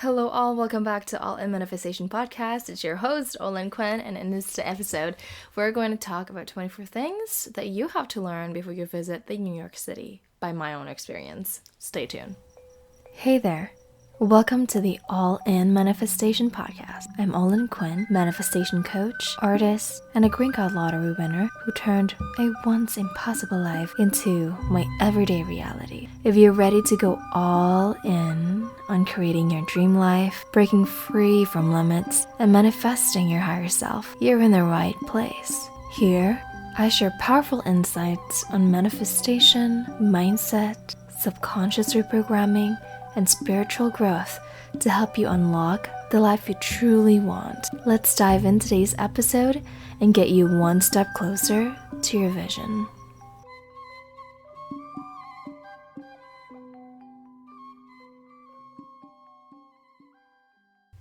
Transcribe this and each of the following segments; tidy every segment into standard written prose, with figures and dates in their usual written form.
Hello all, welcome back to All in Manifestation Podcast. It's your host, Olin Quinn, and in this episode, we're going to talk about 24 things that you have to learn before you visit the New York City by my own experience. Stay tuned. Hey there. Welcome to the All in Manifestation Podcast. I'm Olin Quinn, manifestation coach, artist, and a green card lottery winner who turned a once impossible life into my everyday reality. If you're ready to go all in on creating your dream life, breaking free from limits, and manifesting your higher self, you're in the right place. Here, I share powerful insights on manifestation, mindset, subconscious reprogramming, and spiritual growth to help you unlock the life you truly want. Let's dive in today's episode and get you one step closer to your vision.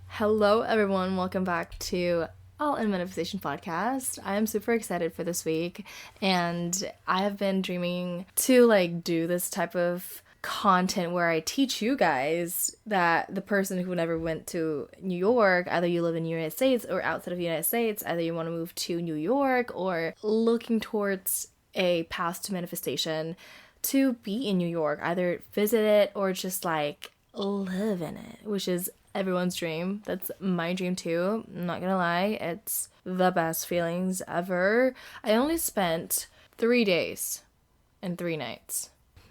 Hello everyone, welcome back to All in Manifestation Podcast. I am super excited for this week, and I have been dreaming to do this type of content where I teach you guys that the person who never went to New York, either you live in the United States or outside of the United States, either you want to move to New York or looking towards a path to manifestation, to be in New York, either visit it or just live in it, which is everyone's dream. That's my dream too. I'm not gonna lie, it's the best feelings ever. I only spent 3 days and 3 nights.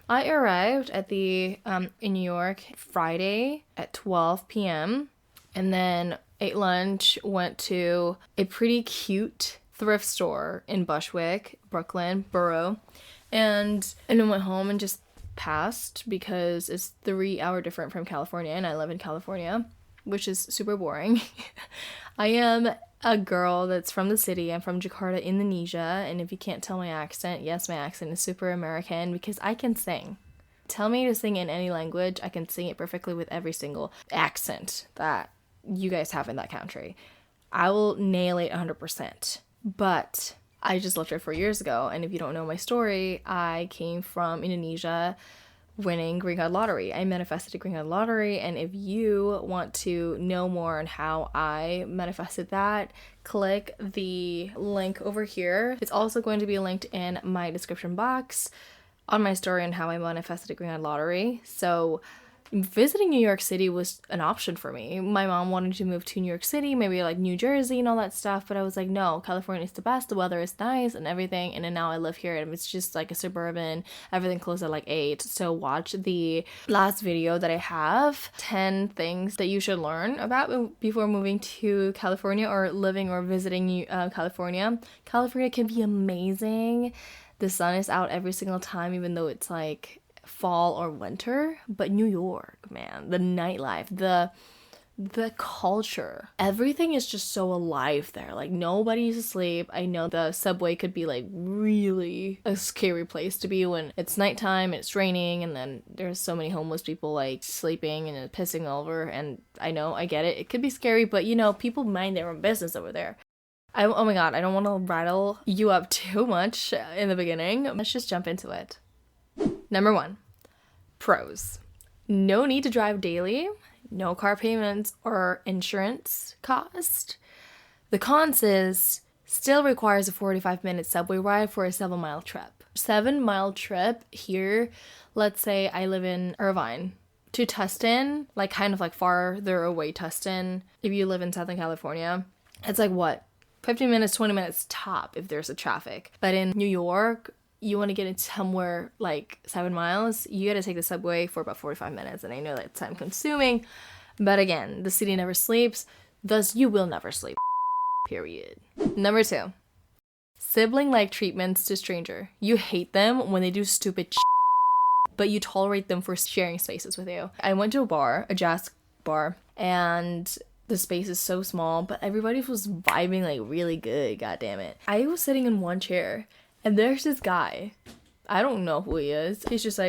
I arrived at in New York Friday at 12 p.m. and then ate lunch, went to a pretty cute thrift store in Bushwick, Brooklyn, borough, and then went home and just passed because it's 3-hour different from California, and I live in California, which is super boring. I am a girl that's from the city. I'm from Jakarta, Indonesia, and if you can't tell my accent, yes, my accent is super American because I can sing. Tell me to sing in any language, I can sing it perfectly with every single accent that you guys have in that country. I will nail it 100%. But I just left here 4 years ago, and if you don't know my story, I came from Indonesia winning green card lottery. I manifested a green card lottery, and if you want to know more on how I manifested that, click the link over here. It's also going to be linked in my description box on my story on how I manifested a green card lottery. So visiting New York City was an option for me. My mom wanted to move to New York City, maybe New Jersey and all that stuff, but I was like, no, California is the best, the weather is nice and everything, and then now I live here and it's just a suburban, everything closed at 8. So watch the last video that I have, 10 things that you should learn about before moving to California or living or visiting California. California can be amazing. The sun is out every single time, even though it's fall or winter. But New York, man, the nightlife, the culture, everything is just so alive there. Nobody's asleep. I know the subway could be really a scary place to be when it's nighttime, it's raining, and then there's so many homeless people sleeping and pissing over. And I know, I get it, it could be scary, but people mind their own business over there. Oh my god, I don't want to rattle you up too much in the beginning. Let's just jump into it. Number 1, pros. No need to drive daily, no car payments or insurance cost. The cons is still requires a 45-minute subway ride for a 7-mile trip. 7-mile trip here, let's say I live in Irvine to Tustin, farther away Tustin. If you live in Southern California, it's 15 minutes, 20 minutes top if there's a traffic. But in New York, you want to get into somewhere 7 miles, you got to take the subway for about 45 minutes. And I know that's time consuming, but again, the city never sleeps, thus you will never sleep, period. Number 2, sibling-like treatments to stranger. You hate them when they do stupid but you tolerate them for sharing spaces with you. I went to a jazz bar, and the space is so small, but everybody was vibing really good, god damn it. I was sitting in one chair, and there's this guy. I don't know who he is. He's just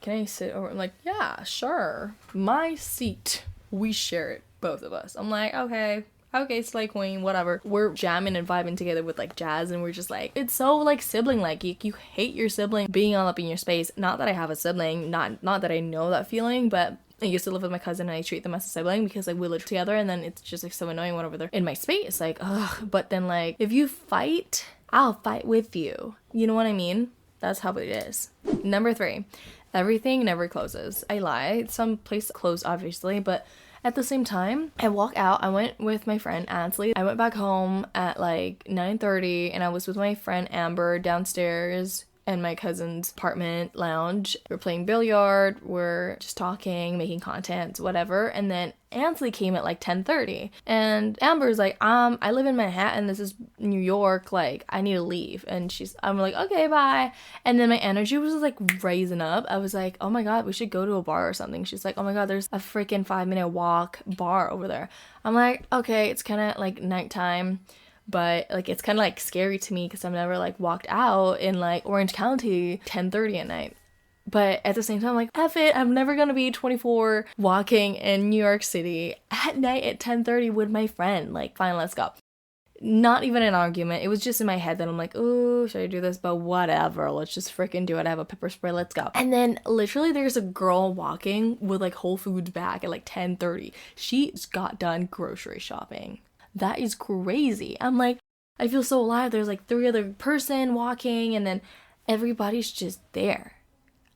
can I sit over? I'm yeah, sure. My seat. We share it, both of us. I'm okay, Slay Queen, whatever. We're jamming and vibing together with jazz, and we're just it's so sibling you hate your sibling being all up in your space. Not that I have a sibling, not that I know that feeling, but I used to live with my cousin and I treat them as a sibling because like we live together, and then it's just like so annoying whenever they're in my space. Like, ugh. But then like if you fight, I'll fight with you. You know what I mean? That's how it is. Number 3, everything never closes. I lie. Some places close obviously, but at the same time, I walk out. I went with my friend Ansley. I went back home at like 9:30 and I was with my friend Amber downstairs in my cousin's apartment lounge. We're playing billiard, we're just talking, making content, whatever. And then Ansley came at like 10:30. And Amber's like, I live in Manhattan, this is New York, like I need to leave. And I'm like, okay, bye. And then my energy was like raising up. I was like, oh my god, we should go to a bar or something. She's like, oh my god, there's a freaking 5-minute walk bar over there. I'm like, okay, it's kind of like nighttime, but like it's kind of like scary to me because I've never like walked out in like Orange County 10:30 at night. But at the same time, I'm like, F it, I'm never gonna be 24 walking in New York City at night at 10:30 with my friend. Like, fine, let's go. Not even an argument. It was just in my head that I'm like, oh, should I do this? But whatever, let's just freaking do it. I have a pepper spray, let's go. And then literally there's a girl walking with like Whole Foods bag at like 10:30. She just got done grocery shopping. That is crazy. I'm like, I feel so alive. There's like 3 other person walking and then everybody's just there.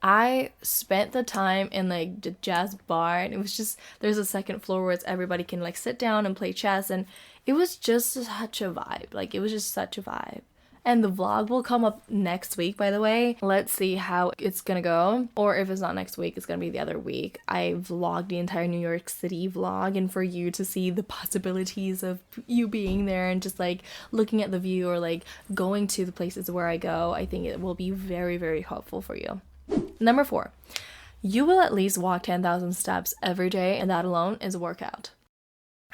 I spent the time in like the jazz bar, and it was just, there's a second floor where everybody can like sit down and play chess, and it was just such a vibe. Like it was just such a vibe. And the vlog will come up next week, by the way. Let's see how it's gonna go. Or if it's not next week, it's gonna be the other week. I vlogged the entire New York City vlog, and for you to see the possibilities of you being there and just like looking at the view or like going to the places where I go, I think it will be very, very helpful for you. Number 4, you will at least walk 10,000 steps every day, and that alone is a workout.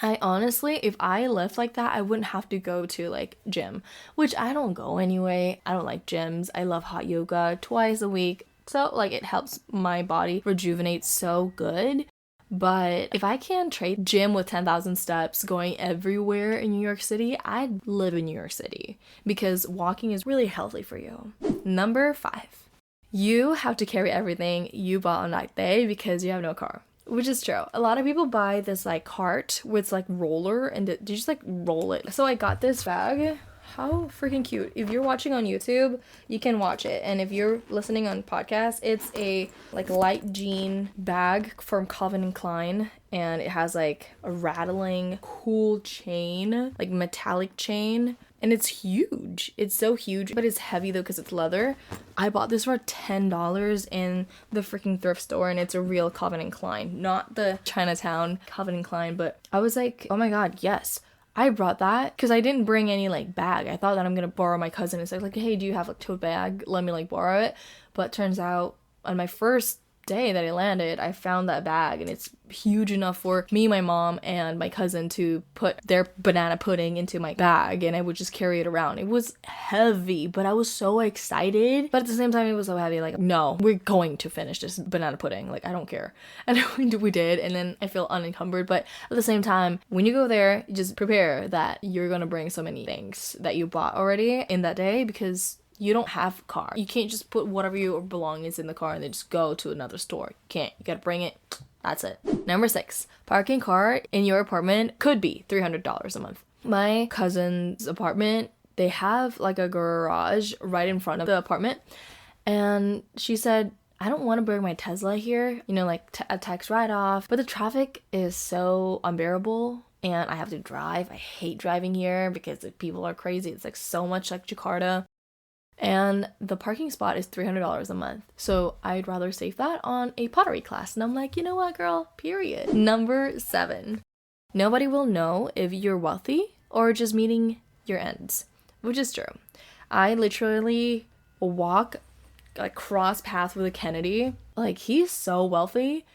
I honestly, if I lived like that, I wouldn't have to go to like gym, which I don't go anyway. I don't like gyms. I love hot yoga twice a week. So like it helps my body rejuvenate so good. But if I can trade gym with 10,000 steps going everywhere in New York City, I'd live in New York City because walking is really healthy for you. Number 5, you have to carry everything you bought on that day because you have no car. Which is true. A lot of people buy this like cart with like roller and they just like roll it. So I got this bag. How freaking cute. If you're watching on YouTube, you can watch it. And if you're listening on podcast, it's a like light jean bag from Calvin Klein. And it has like a rattling cool chain, like metallic chain. And it's huge. It's so huge, but it's heavy though because it's leather. I bought this for $10 in the freaking thrift store, and it's a real Calvin Klein, not the Chinatown Calvin Klein. But I was like, oh my god, yes. I brought that because I didn't bring any like bag. I thought that I'm gonna borrow my cousin. It's like, hey, do you have a tote bag? Let me like borrow it. But turns out on my first day that I landed, I found that bag, and it's huge enough for me, my mom, and my cousin to put their banana pudding into my bag, and I would just carry it around. It was heavy, but I was so excited. But at the same time, it was so heavy, like, no, we're going to finish this banana pudding. Like, I don't care. And we did, and then I feel unencumbered. But at the same time, when you go there, just prepare that you're gonna bring so many things that you bought already in that day because you don't have a car. You can't just put whatever your belongings in the car and then just go to another store. You can't. You gotta bring it. That's it. Number 6, parking car in your apartment could be $300 a month. My cousin's apartment, they have like a garage right in front of the apartment. And she said, I don't want to bring my Tesla here, you know, like a tax write-off. But the traffic is so unbearable. And I have to drive. I hate driving here because the people are crazy. It's like so much like Jakarta. And the parking spot is $300 a month. So I'd rather save that on a pottery class. And I'm like, you know what, girl? Period. Number 7. Nobody will know if you're wealthy or just meeting your ends. Which is true. I literally walk, like, cross paths with a Kennedy. Like, he's so wealthy.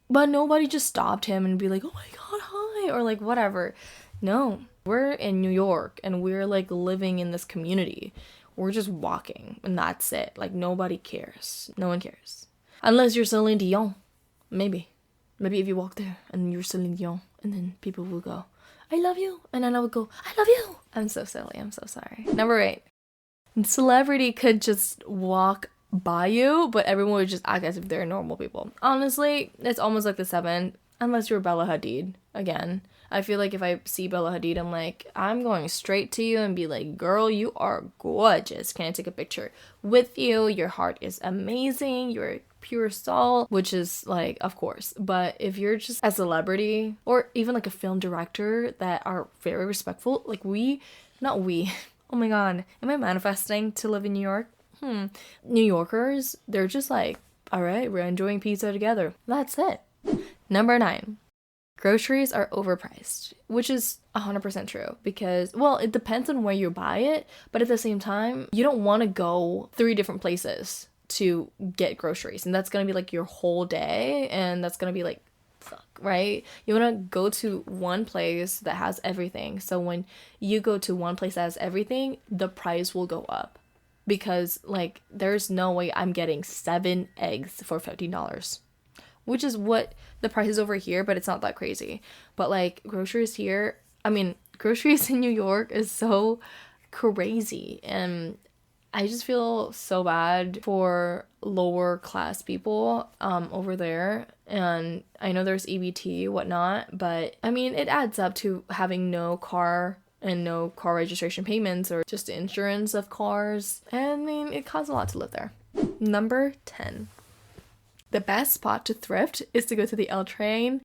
But nobody just stopped him and be like, oh my god, hi. Or like, whatever. No. We're in New York and we're like living in this community. We're just walking, and that's it. Like, nobody cares. No one cares. Unless you're Celine Dion. Maybe. Maybe if you walk there, and you're Celine Dion, and then people will go, I love you. And then I would go, I love you. I'm so silly. I'm so sorry. Number 8. Celebrity could just walk buy you, but everyone would just act as if they're normal people. Honestly, it's almost like the Seven, unless you're Bella Hadid. Again, I feel like if I see Bella Hadid, I'm like, I'm going straight to you and be like, girl, you are gorgeous. Can I take a picture with you? Your heart is amazing. You're pure soul, which is like, of course. But if you're just a celebrity or even like a film director that are very respectful, like not we, oh my god, am I manifesting to live in New York? New Yorkers, they're just like, all right, we're enjoying pizza together. That's it. Number 9. Groceries are overpriced, which is 100% true because, well, it depends on where you buy it, but at the same time, you don't want to go 3 different places to get groceries, and that's going to be like your whole day, and that's going to be like, fuck, right? You want to go to one place that has everything, so when you go to one place that has everything, the price will go up. Because, like, there's no way I'm getting 7 eggs for $15. Which is what the price is over here, but it's not that crazy. But, like, groceries here, I mean, groceries in New York is so crazy. And I just feel so bad for lower class people over there. And I know there's EBT, whatnot. But, I mean, it adds up to having no car and no car registration payments or just the insurance of cars. And I mean, it costs a lot to live there. Number 10. The best spot to thrift is to go to the L Train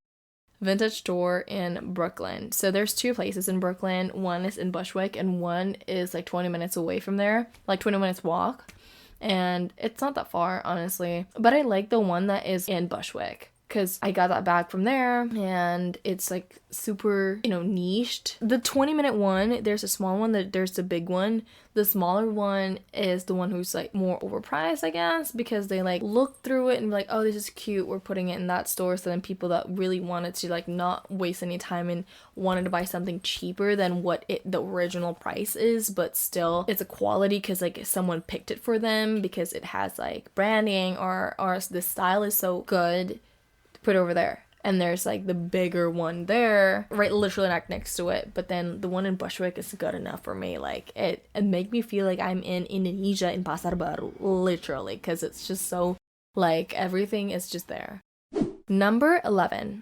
vintage store in Brooklyn. So there's 2 places in Brooklyn. One is in Bushwick and one is like 20 minutes away from there, like 20 minutes walk. And it's not that far, honestly. But I like the one that is in Bushwick, because I got that bag from there and it's like super, niched. The 20-minute one, there's a small one, there's the big one. The smaller one is the one who's like more overpriced, I guess, because they like look through it and be like, oh, this is cute, we're putting it in that store. So then people that really wanted to like not waste any time and wanted to buy something cheaper than what the original price is, but still it's a quality because like someone picked it for them because it has like branding or the style is so good, put over there. And there's like the bigger one there, right, literally next to it. But then the one in Bushwick is good enough for me. Like it make me feel like I'm in Indonesia in Pasar Baru, literally, because it's just so like everything is just there. Number 11.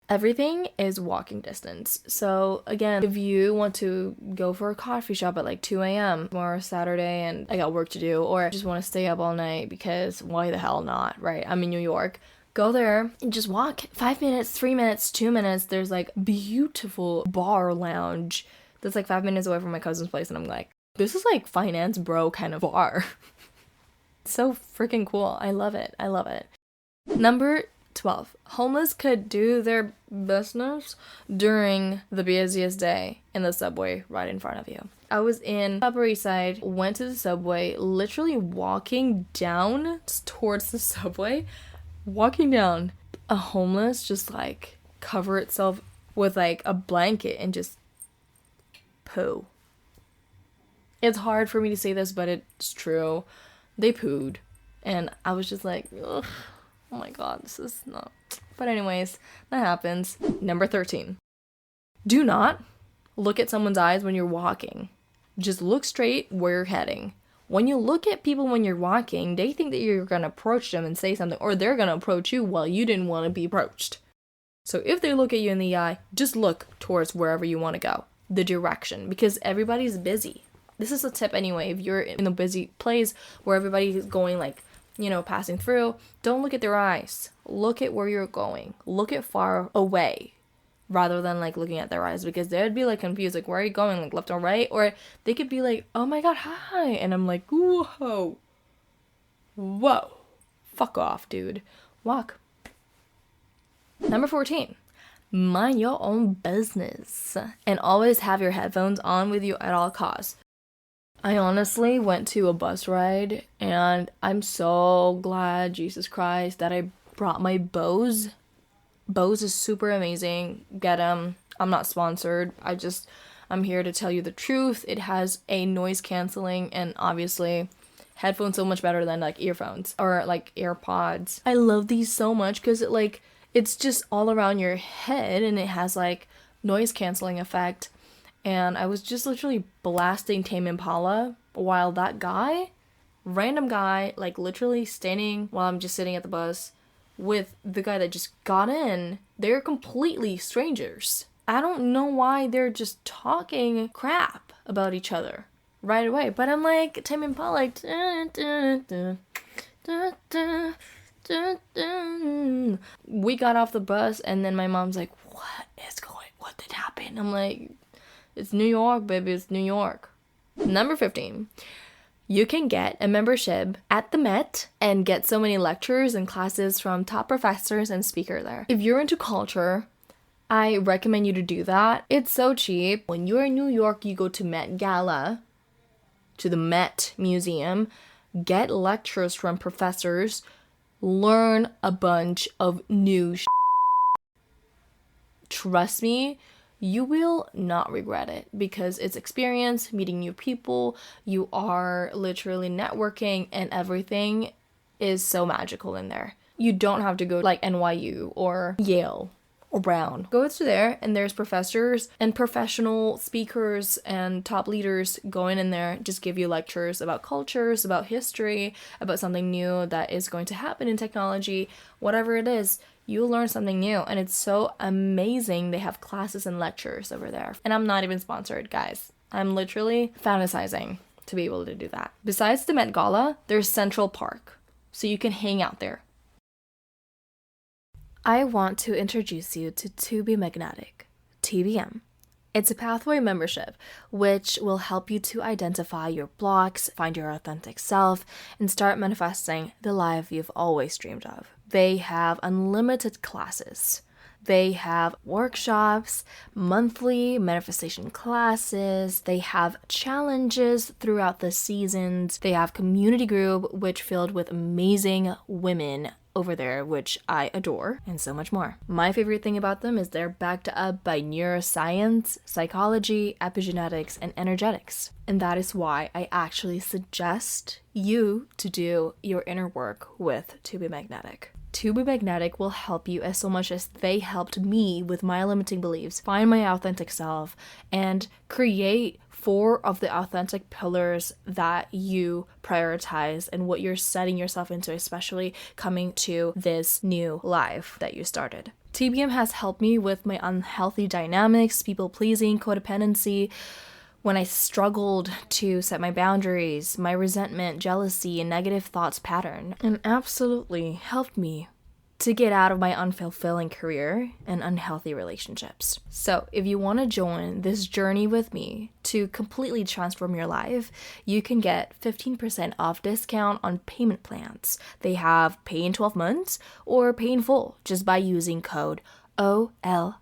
Everything is walking distance. So again, if you want to go for a coffee shop at like 2 a.m. tomorrow Saturday and I got work to do, or just want to stay up all night because why the hell not, right? I'm in New York. Go there and just walk 5 minutes, 3 minutes, 2 minutes. There's like beautiful bar lounge that's like 5 minutes away from my cousin's place. And I'm like, this is like finance bro kind of bar. So freaking cool. I love it. I love it. Number 12. Homeless could do their business during the busiest day in the subway right in front of you. I was in Upper East Side, went to the subway, literally walking down towards the subway. Walking down, a homeless just like cover itself with like a blanket and just poo. It's hard for me to say this, but it's true. They pooed. And I was just like, ugh, oh my god, this is not. But anyways, that happens. Number 13. Do not look at someone's eyes when you're walking. Just look straight where you're heading. When you look at people when you're walking, they think that you're going to approach them and say something, or they're going to approach you while you didn't want to be approached. So if they look at you in the eye, just look towards wherever you want to go, the direction, because everybody's busy. This is a tip anyway. If you're in a busy place where everybody is going like, passing through, don't look at their eyes. Look at where you're going. Look at far away, rather than like looking at their eyes, because they'd be like confused, like where are you going, like left or right, or they could be like, oh my god, hi, and I'm like, whoa, fuck off, dude, walk. Number 14. Mind your own business and always have your headphones on with you at all costs. I honestly went to a bus ride and I'm so glad, Jesus Christ, that I brought my Bose. Bose is super amazing. Get them. I'm not sponsored. I'm here to tell you the truth. It has a noise canceling and obviously headphones so much better than like earphones or like AirPods. I love these so much because it's just all around your head and it has like noise canceling effect. And I was just literally blasting Tame Impala while that guy random guy, like literally standing while I'm just sitting at the bus with the guy that just got in. They're completely strangers. I don't know why they're just talking crap about each other right away. But I'm like, Tim and Paul, like, we got off the bus, and then my mom's like, what did happen? I'm like, it's New York, baby, it's New York. Number 15. You can get a membership at the Met and get so many lectures and classes from top professors and speakers there. If you're into culture, I recommend you to do that. It's so cheap. When you're in New York, you go to Met Gala, to the Met Museum, get lectures from professors, learn a bunch of new Trust me, you will not regret it because it's experience, meeting new people, you are literally networking, and everything is so magical in there. You don't have to go like NYU or Yale or Brown. Go to there, and there's professors and professional speakers and top leaders going in there, just give you lectures about cultures, about history, about something new that is going to happen in technology, whatever it is. You'll learn something new, and it's so amazing. They have classes and lectures over there. And I'm not even sponsored, guys. I'm literally fantasizing to be able to do that. Besides the Met Gala, there's Central Park, so you can hang out there. I want to introduce you to Be Magnetic, TBM. It's a pathway membership, which will help you to identify your blocks, find your authentic self, and start manifesting the life you've always dreamed of. They have unlimited classes. They have workshops, monthly manifestation classes. They have challenges throughout the seasons. They have community group, which filled with amazing women over there, which I adore, and so much more. My favorite thing about them is they're backed up by neuroscience, psychology, epigenetics, and energetics. And that is why I actually suggest you to do your inner work with To Be Magnetic. To Be Magnetic will help you as so much as they helped me with my limiting beliefs, find my authentic self, and create 4 of the authentic pillars that you prioritize and what you're setting yourself into, especially coming to this new life that you started. TBM has helped me with my unhealthy dynamics, people-pleasing, codependency, when I struggled to set my boundaries, my resentment, jealousy, and negative thoughts pattern, and absolutely helped me to get out of my unfulfilling career and unhealthy relationships. So if you want to join this journey with me to completely transform your life, you can get 15% off discount on payment plans. They have pay in 12 months or pay in full just by using code OLIN.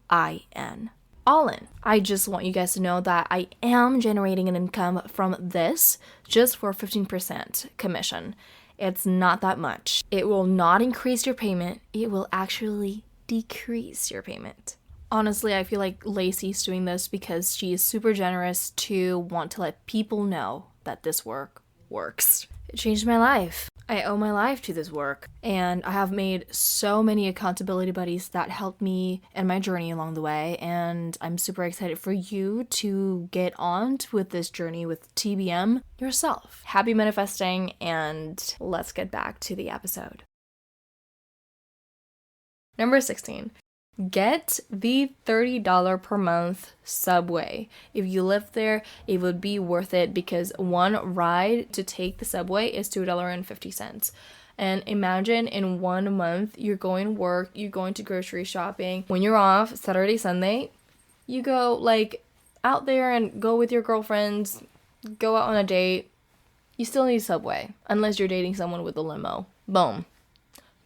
All in. I just want you guys to know that I am generating an income from this just for 15% commission. It's not that much. It will not increase your payment. It will actually decrease your payment. Honestly, I feel like Lacey's doing this because she is super generous to want to let people know that this work works. It changed my life. I owe my life to this work, and I have made so many accountability buddies that helped me in my journey along the way, and I'm super excited for you to get on with this journey with TBM yourself. Happy manifesting, and let's get back to the episode. Number 16. Get the $30 per month subway. If you live there, it would be worth it because one ride to take the subway is $2.50. And imagine in 1 month, you're going to work, you're going to grocery shopping. When you're off, Saturday, Sunday, you go like out there and go with your girlfriends, go out on a date. You still need subway unless you're dating someone with a limo. Boom.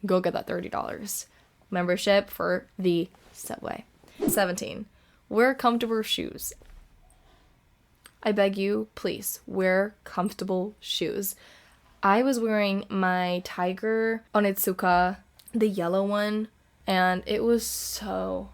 Go get that $30. Membership for the subway. 17. Wear comfortable shoes. I beg you, please, wear comfortable shoes. I was wearing my Tiger Onitsuka, the yellow one, and it was so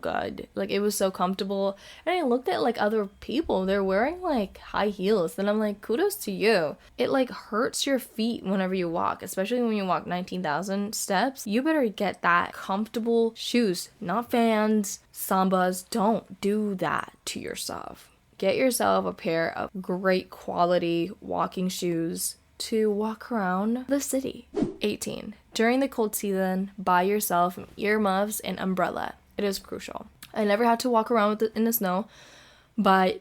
good. Like, it was so comfortable. And I looked at like other people, they're wearing like high heels, and I'm like, kudos to you. It like hurts your feet whenever you walk, especially when you walk 19,000 steps. You better get that comfortable shoes, not Vans, Sambas. Don't do that to yourself. Get yourself a pair of great quality walking shoes to walk around the city. 18. During the cold season, buy yourself earmuffs and umbrella. It is crucial. I never had to walk around with it in the snow, but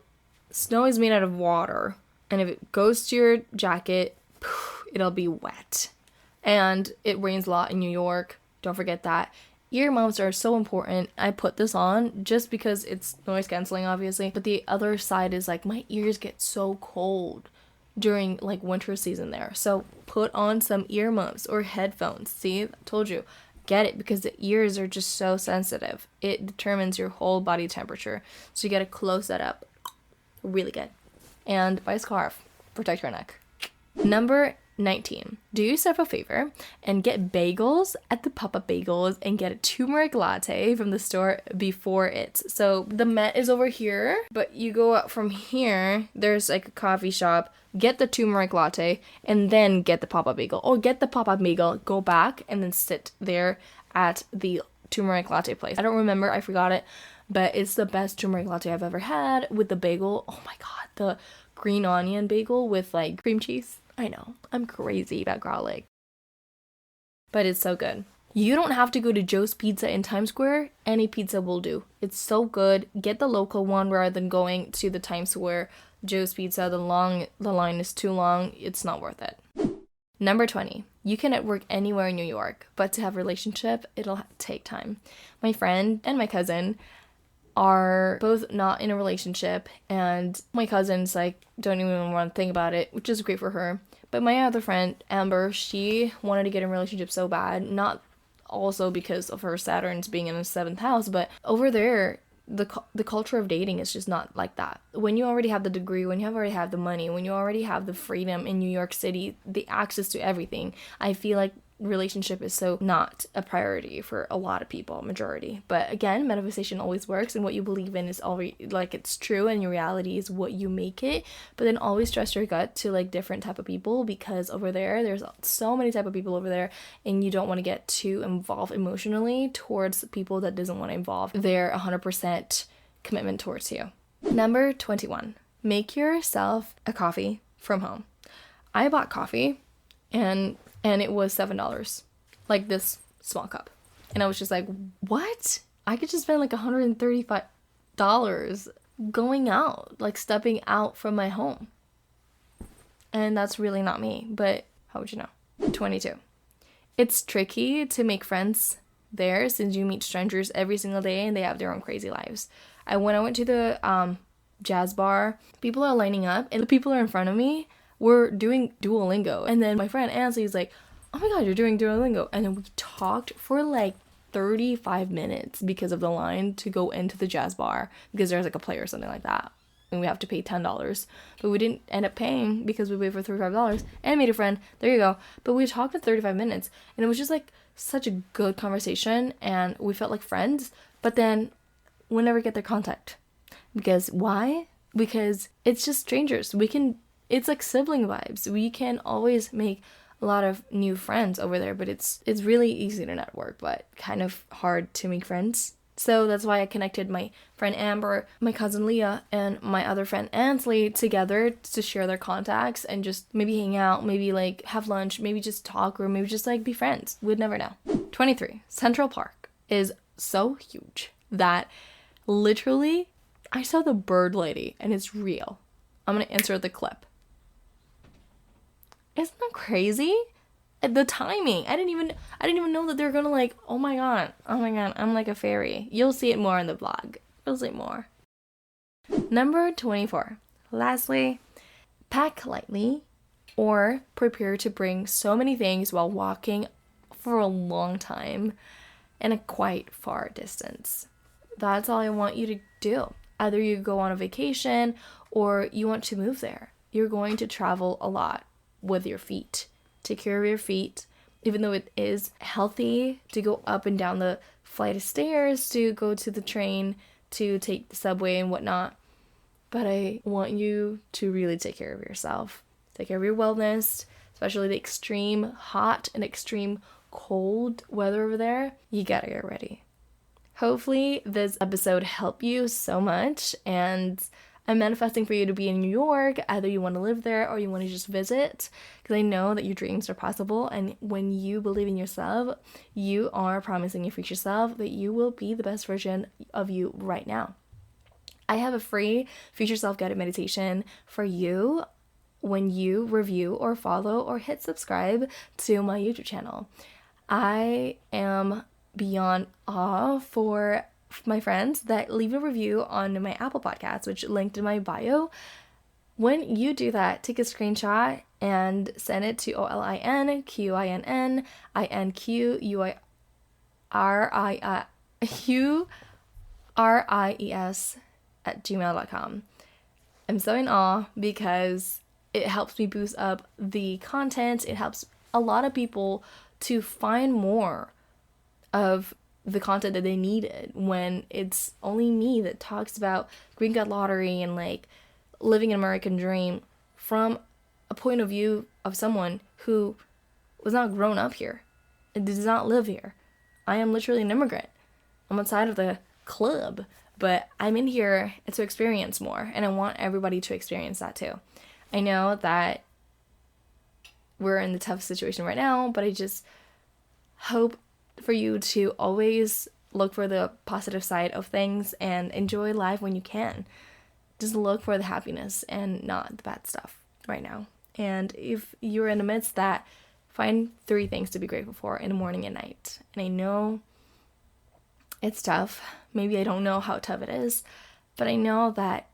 snow is made out of water, and if it goes to your jacket, it'll be wet. And it rains a lot in New York. Don't forget that. Earmuffs are so important. I put this on just because it's noise canceling, obviously, but the other side is like my ears get so cold during like winter season there. So put on some earmuffs or headphones. See, I told you, get it, because the ears are just so sensitive. It determines your whole body temperature. So you gotta close that up. Really good. And buy a scarf. Protect your neck. Number 19. Do yourself a favor and get bagels at the Papa Bagels and get a turmeric latte from the store before it. So the Met is over here, but you go up from here, there's like a coffee shop, get the turmeric latte, and then get the Papa Bagel. Or get the Papa Bagel, go back, and then sit there at the turmeric latte place. I don't remember, I forgot it, but it's the best turmeric latte I've ever had with the bagel. Oh my god, the green onion bagel with like cream cheese. I know, I'm crazy about garlic, but it's so good. You don't have to go to Joe's Pizza in Times Square. Any pizza will do. It's so good. Get the local one rather than going to the Times Square Joe's Pizza. The line is too long. It's not worth it. Number 20. You can network anywhere in New York, but to have a relationship, it'll take time. My friend and my cousin are both not in a relationship, and my cousin's like don't even want to think about it, which is great for her. But my other friend Amber, she wanted to get in a relationship so bad, not also because of her Saturn's being in the 7th house, but over there the culture of dating is just not like that. When you already have the degree, when you already have the money, when you already have the freedom in New York City, the access to everything, I feel like relationship is so not a priority for a lot of people, majority. But again, manifestation always works, and what you believe in is always like it's true, and your reality is what you make it. But then always trust your gut to like different type of people, because over there's so many type of people over there, and you don't want to get too involved emotionally towards people that doesn't want to involve their 100% commitment towards you. Number 21. Make yourself a coffee from home. I bought coffee and it was $7, like this small cup. And I was just like, what? I could just spend like $135 going out, like stepping out from my home. And that's really not me, but how would you know? 22. It's tricky to make friends there since you meet strangers every single day and they have their own crazy lives. When I went to the jazz bar, people are lining up and the people are in front of me were doing Duolingo. And then my friend Ansley's like, oh my god, you're doing Duolingo. And then we talked for like 35 minutes because of the line to go into the jazz bar, because there's like a play or something like that. And we have to pay $10. But we didn't end up paying because we paid for $35 and made a friend. There you go. But we talked for 35 minutes and it was just like such a good conversation and we felt like friends. But then we'll never get their contact. Because why? Because it's just strangers. It's like sibling vibes. We can always make a lot of new friends over there, but it's really easy to network, but kind of hard to make friends. So that's why I connected my friend Amber, my cousin Leah, and my other friend Ansley together to share their contacts and just maybe hang out, maybe like have lunch, maybe just talk, or maybe just like be friends. We'd never know. 23. Central Park is so huge that literally I saw the bird lady, and it's real. I'm gonna insert the clip. Isn't that crazy? The timing. I didn't even know that they're gonna like, oh my god, I'm like a fairy. You'll see it more in the vlog. You'll see more. Number 24. Lastly, pack lightly or prepare to bring so many things while walking for a long time and a quite far distance. That's all I want you to do. Either you go on a vacation or you want to move there. You're going to travel a lot with your feet. Take care of your feet, even though it is healthy to go up and down the flight of stairs, to go to the train, to take the subway and whatnot. But I want you to really take care of yourself. Take care of your wellness, especially the extreme hot and extreme cold weather over there. You gotta get ready. Hopefully this episode helped you so much, and I'm manifesting for you to be in New York, either you want to live there or you want to just visit, because I know that your dreams are possible. And when you believe in yourself, you are promising your future self that you will be the best version of you right now. I have a free future self-guided meditation for you when you review or follow or hit subscribe to my YouTube channel. I am beyond awe for my friends that leave a review on my Apple Podcasts, which linked in my bio. When you do that, take a screenshot and send it to OLINQUINNINQURIES@gmail.com. I'm so in awe because it helps me boost up the content. It helps a lot of people to find more of the content that they needed when it's only me that talks about green card lottery and like living an American dream from a point of view of someone who was not grown up here. It does not live here. I am literally an immigrant. I'm outside of the club, but I'm in here to experience more, and I want everybody to experience that too. I know that we're in the tough situation right now, but I just hope for you to always look for the positive side of things and enjoy life when you can. Just look for the happiness and not the bad stuff right now. And if you're in the midst that, find 3 things to be grateful for in the morning and night. And I know it's tough. Maybe I don't know how tough it is, but I know that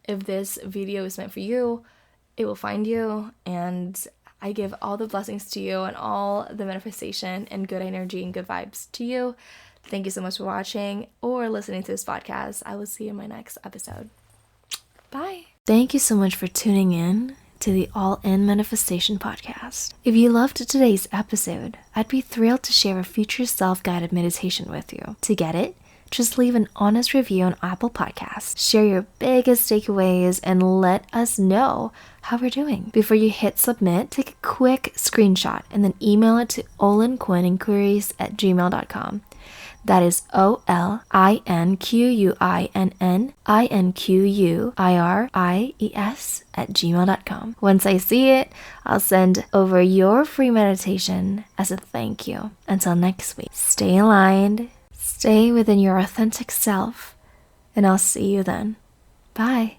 if this video is meant for you, it will find you, and I give all the blessings to you and all the manifestation and good energy and good vibes to you. Thank you so much for watching or listening to this podcast. I will see you in my next episode. Bye. Thank you so much for tuning in to the All In Manifestation Podcast. If you loved today's episode, I'd be thrilled to share a future self-guided meditation with you. To get it, just leave an honest review on Apple Podcasts. Share your biggest takeaways and let us know how we're doing. Before you hit submit, take a quick screenshot and then email it to olinquininquiries@gmail.com. That is OLINQUINNINQUIRIES@gmail.com. Once I see it, I'll send over your free meditation as a thank you. Until next week, stay aligned, stay within your authentic self, and I'll see you then. Bye.